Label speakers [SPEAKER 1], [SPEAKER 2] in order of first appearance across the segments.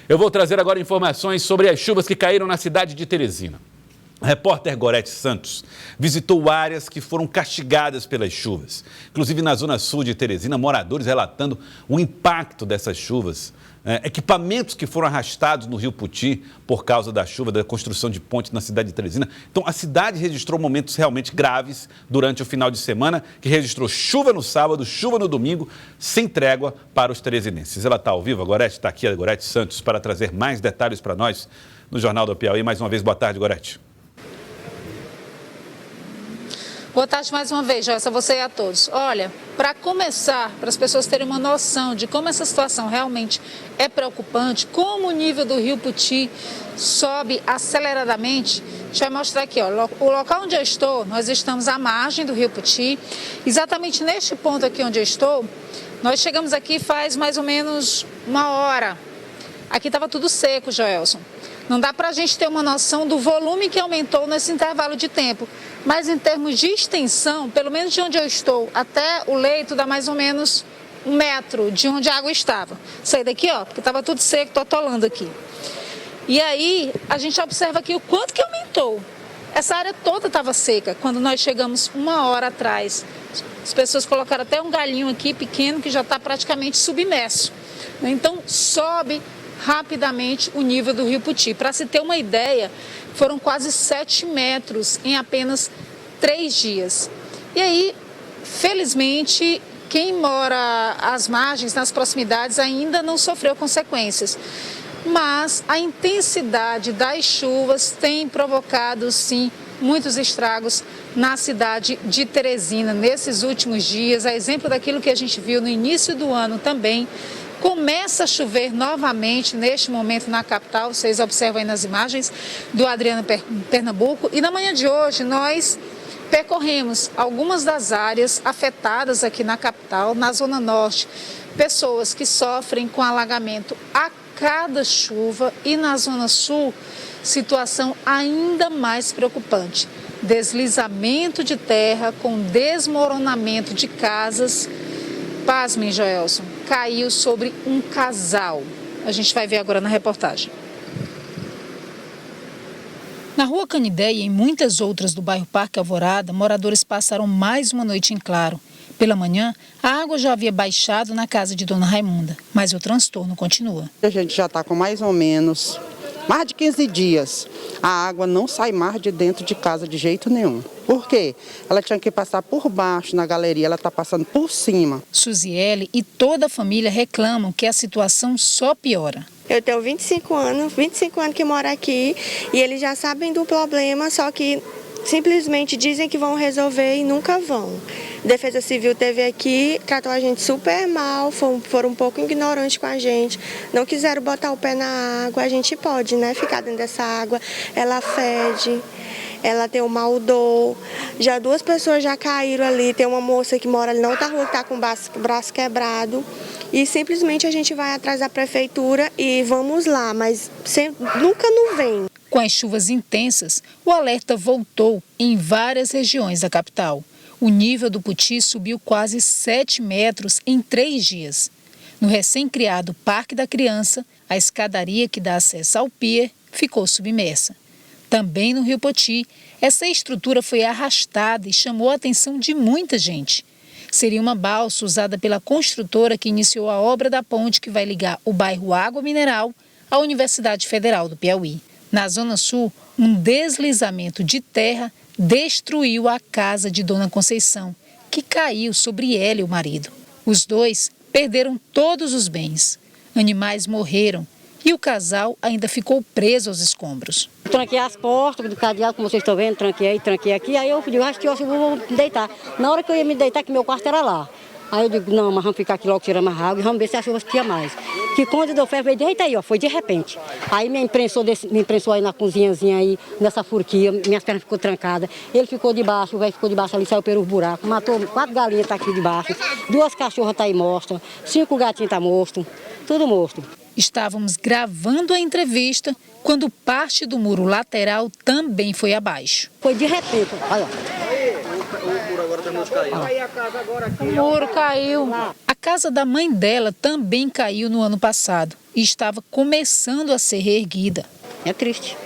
[SPEAKER 1] Eu vou trazer agora informações sobre as chuvas que caíram na cidade de Teresina. A repórter Gorete Santos visitou áreas que foram castigadas pelas chuvas. Inclusive na zona sul de Teresina, moradores relatando o impacto dessas chuvas. Equipamentos que foram arrastados no rio Puti por causa da chuva, da construção de pontes na cidade de Teresina. Então, a cidade registrou momentos realmente graves durante o final de semana, que registrou chuva no sábado, chuva no domingo, sem trégua para os teresinenses. Ela está ao vivo, a Gorete está aqui, a Gorete Santos, para trazer mais detalhes para nós no Jornal do Piauí. Mais uma vez, boa tarde, Gorete.
[SPEAKER 2] Boa tarde mais uma vez, Joyce, a você e a todos. Olha, para começar, para as pessoas terem uma noção de como essa situação realmente é preocupante, como o nível do rio Puti sobe aceleradamente, a gente vai mostrar aqui, ó, o local onde eu estou, nós estamos à margem do rio Puti. Exatamente neste ponto aqui onde eu estou, nós chegamos aqui faz mais ou menos uma hora. Aqui estava tudo seco, Joelson. Não dá para a gente ter uma noção do volume que aumentou nesse intervalo de tempo. Mas em termos de extensão, pelo menos de onde eu estou até o leito, dá mais ou menos 1 metro de onde a água estava. Saí daqui, ó, porque estava tudo seco, estou atolando aqui. E aí, a gente observa aqui o quanto que aumentou. Essa área toda estava seca quando nós chegamos 1 hora atrás. As pessoas colocaram até um galinho aqui pequeno que já está praticamente submerso. Então, sobe rapidamente o nível do rio Puti. Para se ter uma ideia, foram quase 7 metros em apenas 3 dias. E aí, felizmente, quem mora às margens, nas proximidades, ainda não sofreu consequências. Mas a intensidade das chuvas tem provocado, sim, muitos estragos na cidade de Teresina nesses últimos dias. A exemplo daquilo que a gente viu no início do ano também. Começa a chover novamente neste momento na capital, vocês observam aí nas imagens do Adriano Pernambuco. E na manhã de hoje nós percorremos algumas das áreas afetadas aqui na capital, na Zona Norte. Pessoas que sofrem com alagamento a cada chuva, e na Zona Sul, situação ainda mais preocupante. Deslizamento de terra com desmoronamento de casas. Pasmem, Joelson, caiu sobre um casal. A gente vai ver agora na reportagem. Na Rua Canidé e em muitas outras do bairro Parque Alvorada, moradores passaram mais uma noite em claro. Pela manhã, a água já havia baixado na casa de Dona Raimunda, mas o transtorno continua.
[SPEAKER 3] A gente já está com mais ou menos mais de 15 dias. A água não sai mais de dentro de casa de jeito nenhum. Por quê? Ela tinha que passar por baixo na galeria, ela está passando por cima.
[SPEAKER 2] Suziele e toda a família reclamam que a situação só piora.
[SPEAKER 4] Eu tenho 25 anos que moro aqui e eles já sabem do problema, só que simplesmente dizem que vão resolver e nunca vão. Defesa Civil esteve aqui, tratou a gente super mal, foram um pouco ignorantes com a gente, não quiseram botar o pé na água. A gente pode, né, ficar dentro dessa água, ela fede, ela tem um mau odor. Já 2 pessoas já caíram ali, tem uma moça que mora ali na outra rua que está com o braço quebrado. E simplesmente a gente vai atrás da prefeitura e vamos lá, mas nunca não vem.
[SPEAKER 2] Com as chuvas intensas, o alerta voltou em várias regiões da capital. O nível do Puti subiu quase 7 metros em 3 dias. No recém-criado Parque da Criança, a escadaria que dá acesso ao pier ficou submersa. Também no rio Puti, essa estrutura foi arrastada e chamou a atenção de muita gente. Seria uma balsa usada pela construtora que iniciou a obra da ponte que vai ligar o bairro Água Mineral à Universidade Federal do Piauí. Na Zona Sul, um deslizamento de terra destruiu a casa de Dona Conceição, que caiu sobre ela e o marido. Os dois perderam todos os bens. Animais morreram e o casal ainda ficou preso aos escombros.
[SPEAKER 5] Tranquei as portas do cadeado, como vocês estão vendo, tranquei aqui. Aí eu digo, acho que eu vou me deitar. Na hora que eu ia me deitar, que meu quarto era lá. Aí eu digo, não, mas vamos ficar aqui logo tirando a água e vamos ver se a chuva tinha mais. Que quando deu fé, veio deita aí, ó, foi de repente. Aí me imprensou aí na cozinhazinha aí, nessa furquia, minhas pernas ficou trancadas. Ele ficou debaixo, o velho ficou debaixo ali, saiu pelos buracos, matou 4 galinhas, tá aqui debaixo, 2 cachorras tá aí mortas, 5 gatinhos tá morto, tudo morto.
[SPEAKER 2] Estávamos gravando a entrevista quando parte do muro lateral também foi abaixo.
[SPEAKER 5] Foi de repente, olha.
[SPEAKER 2] O muro caiu. A casa da mãe dela também caiu no ano passado e estava começando a ser reerguida.
[SPEAKER 5] É triste,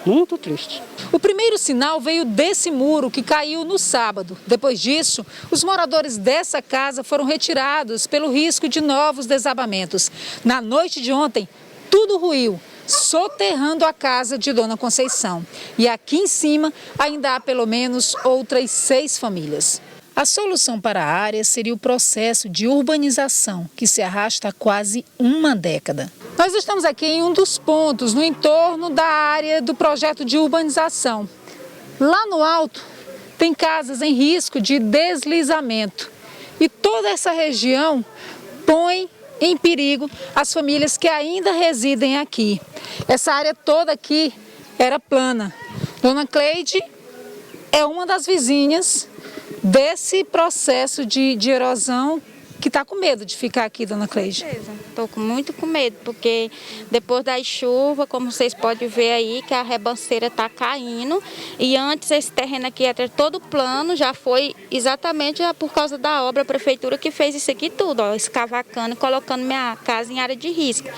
[SPEAKER 5] muito triste.
[SPEAKER 2] O primeiro sinal veio desse muro que caiu no sábado. Depois disso, os moradores dessa casa foram retirados pelo risco de novos desabamentos. Na noite de ontem, tudo ruiu, soterrando a casa de Dona Conceição. E aqui em cima ainda há pelo menos outras 6 famílias. A solução para a área seria o processo de urbanização, que se arrasta há quase uma década. Nós estamos aqui em um dos pontos, no entorno da área do projeto de urbanização. Lá no alto, tem casas em risco de deslizamento. E toda essa região põe em perigo as famílias que ainda residem aqui. Essa área toda aqui era plana. Dona Cleide é uma das vizinhas desse processo de erosão que está com medo de ficar aqui, Dona Cleide.
[SPEAKER 6] Estou muito com medo, porque depois das chuvas, como vocês podem ver aí, que a ribanceira está caindo, e antes esse terreno aqui era todo plano, já foi exatamente por causa da obra, a prefeitura que fez isso aqui tudo, ó, escavacando e colocando minha casa em área de risco.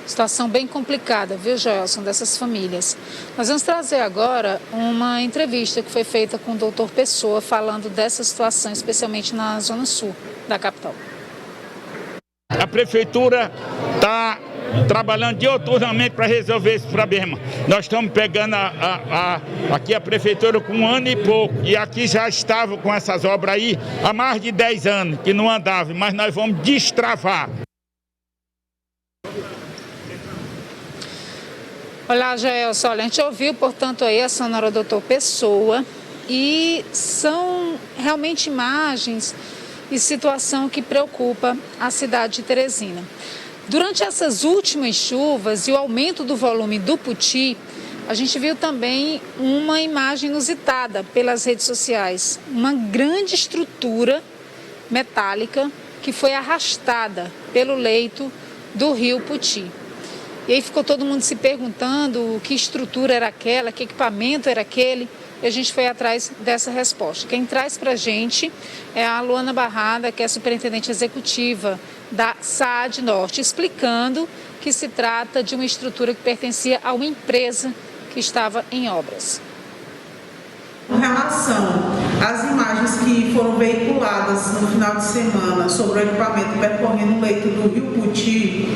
[SPEAKER 2] Situação bem complicada, viu, Joelson, dessas famílias. Nós vamos trazer agora uma entrevista que foi feita com o doutor Pessoa, falando dessa situação, especialmente na zona sul da capital.
[SPEAKER 7] A prefeitura está trabalhando diuturnamente para resolver esse problema. Nós estamos pegando aqui a prefeitura com 1 ano e pouco, e aqui já estava com essas obras aí há mais de 10 anos, que não andava, mas nós vamos destravar.
[SPEAKER 2] Olá, Joelson, a gente ouviu, portanto, aí a sonora do doutor Pessoa, e são realmente imagens e situação que preocupa a cidade de Teresina. Durante essas últimas chuvas e o aumento do volume do Puti, a gente viu também uma imagem inusitada pelas redes sociais, uma grande estrutura metálica que foi arrastada pelo leito do rio Puti. E aí ficou todo mundo se perguntando que estrutura era aquela, que equipamento era aquele, e a gente foi atrás dessa resposta. Quem traz para a gente é a Luana Barrada, que é a superintendente executiva da SAAD Norte, explicando que se trata de uma estrutura que pertencia a uma empresa que estava em obras.
[SPEAKER 8] Com relação às imagens que foram veiculadas no final de semana sobre o equipamento percorrendo o leito do rio Puti,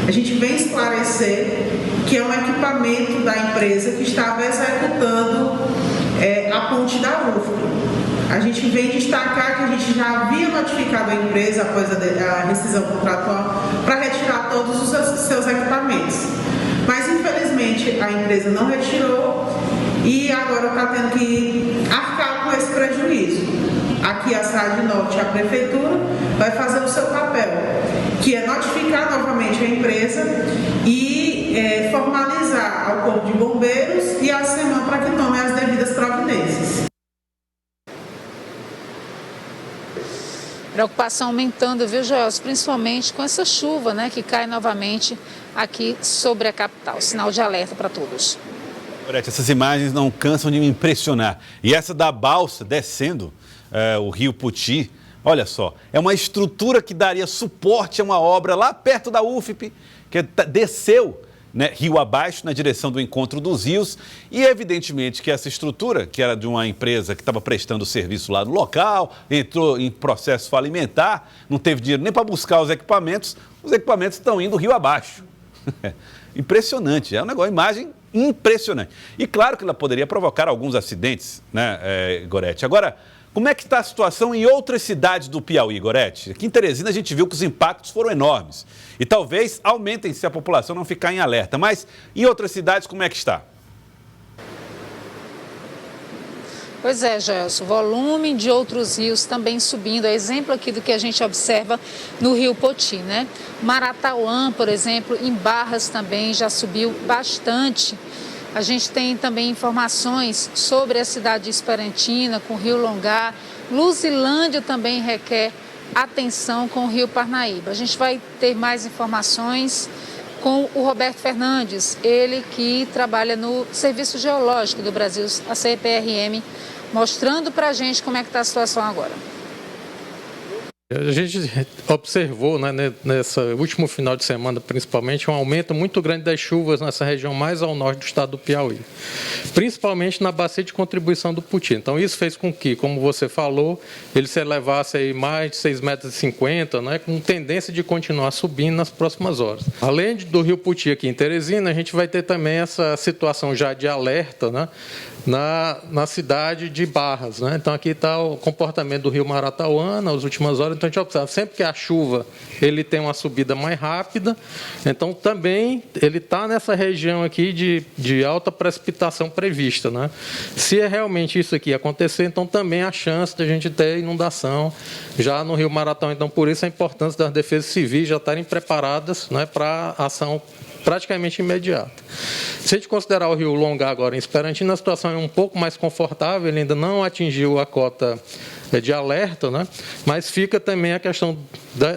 [SPEAKER 8] a gente vem esclarecer que é um equipamento da empresa que estava executando a ponte da UFO. A gente vem destacar que a gente já havia notificado a empresa após a rescisão contratual para retirar todos os seus equipamentos. Mas, infelizmente, a empresa não retirou e agora está tendo que arcar com esse prejuízo. Aqui a SAAD Norte, a prefeitura, vai fazer o seu papel, que é notificar novamente a empresa e formalizar ao Corpo de Bombeiros e a SEMAN para que tome as devidas providências.
[SPEAKER 2] Preocupação aumentando, viu, Joelson? Principalmente com essa chuva, né, que cai novamente aqui sobre a capital. Sinal de alerta para todos.
[SPEAKER 1] Essas imagens não cansam de me impressionar. E essa da balsa descendo o rio Puti, olha só, é uma estrutura que daria suporte a uma obra lá perto da UFP, que desceu, né, rio abaixo, na direção do encontro dos rios, e evidentemente que essa estrutura, que era de uma empresa que estava prestando serviço lá no local, entrou em processo falimentar, não teve dinheiro nem para buscar os equipamentos estão indo rio abaixo. Impressionante, é um negócio, imagem impressionante. E claro que ela poderia provocar alguns acidentes, né, Gorete? Agora, como é que está a situação em outras cidades do Piauí, Gorete? Aqui em Teresina a gente viu que os impactos foram enormes. E talvez aumentem se a população não ficar em alerta. Mas em outras cidades, como é que está?
[SPEAKER 2] Pois é, Gelson, o volume de outros rios também subindo. É exemplo aqui do que a gente observa no rio Poti, né? Maratauã, por exemplo, em Barras também já subiu bastante. A gente tem também informações sobre a cidade de Esperantina, com o rio Longá. Luzilândia também requer atenção com o rio Parnaíba. A gente vai ter mais informações com o Roberto Fernandes, ele que trabalha no Serviço Geológico do Brasil, a CPRM, mostrando para a gente como é que está a situação agora.
[SPEAKER 9] A gente observou, né, nesse último final de semana, principalmente, um aumento muito grande das chuvas nessa região mais ao norte do estado do Piauí, principalmente na bacia de contribuição do Puti. Então, isso fez com que, como você falou, ele se elevasse aí mais de 6,50 metros, né, com tendência de continuar subindo nas próximas horas. Além do rio Puti aqui em Teresina, a gente vai ter também essa situação já de alerta, né, na cidade de Barras, né? Então aqui está o comportamento do rio Maratauã nas últimas horas. Então a gente observa sempre que a chuva ele tem uma subida mais rápida. Então também ele está nessa região aqui de alta precipitação prevista, né? Se é realmente isso aqui acontecer, então também há chance de a gente ter inundação já no rio Maratauã. Então por isso a importância das defesas civis já estarem preparadas, né, para ação praticamente imediata. Se a gente considerar o rio Longá agora em Esperantina, a situação é um pouco mais confortável, ele ainda não atingiu a cota de alerta, né? Mas fica também a questão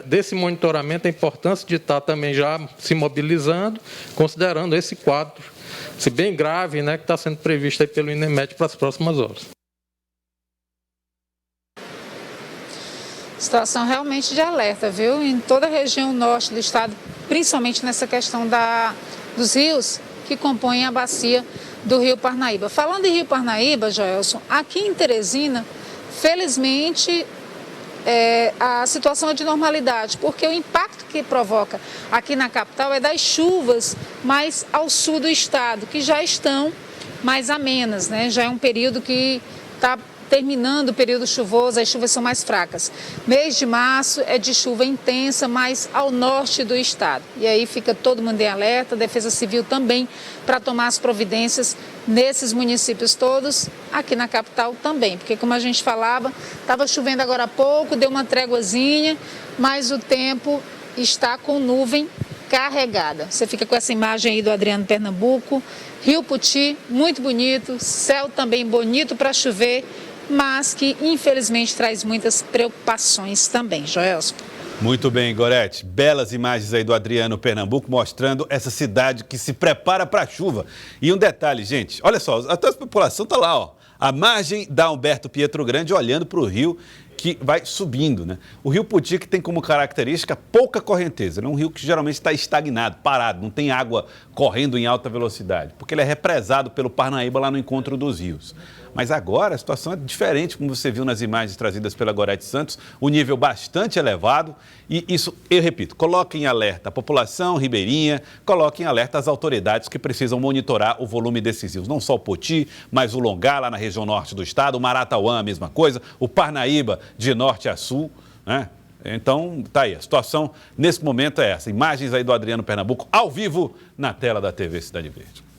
[SPEAKER 9] desse monitoramento, a importância de estar também já se mobilizando, considerando esse quadro, se bem grave, né, que está sendo previsto aí pelo INEMET para as próximas horas.
[SPEAKER 2] Situação realmente de alerta, viu? Em toda a região norte do estado, principalmente nessa questão dos rios que compõem a bacia do Rio Parnaíba. Falando em Rio Parnaíba, Joelson, aqui em Teresina, felizmente, a situação é de normalidade, porque o impacto que provoca aqui na capital é das chuvas mais ao sul do estado, que já estão mais amenas, né? Já é um período que está terminando o período chuvoso, as chuvas são mais fracas. Mês de março é de chuva intensa, mais ao norte do estado. E aí fica todo mundo em alerta, a Defesa Civil também, para tomar as providências nesses municípios todos, aqui na capital também. Porque, como a gente falava, estava chovendo agora há pouco, deu uma tréguazinha, mas o tempo está com nuvem carregada. Você fica com essa imagem aí do Adriano Pernambuco, Rio Puti, muito bonito, céu também bonito para chover, mas que infelizmente traz muitas preocupações também. Joelson.
[SPEAKER 1] Muito bem, Gorete. Belas imagens aí do Adriano Pernambuco mostrando essa cidade que se prepara para a chuva. E um detalhe, gente, olha só, até a população está lá, ó, à margem da Humberto Pietro Grande, olhando para o rio que vai subindo, né? O rio Puti que tem como característica pouca correnteza, é um rio que geralmente está estagnado, parado, não tem água correndo em alta velocidade, porque ele é represado pelo Parnaíba lá no encontro dos rios. Mas agora a situação é diferente, como você viu nas imagens trazidas pela Gorete Santos, o nível bastante elevado e isso, eu repito, coloque em alerta a população ribeirinha, coloque em alerta as autoridades que precisam monitorar o volume desses rios, não só o Poti, mas o Longá lá na região norte do estado, o Maratauã a mesma coisa, o Parnaíba de norte a sul, né? Então, tá aí, a situação nesse momento é essa. Imagens aí do Adriano Pernambuco ao vivo na tela da TV Cidade Verde.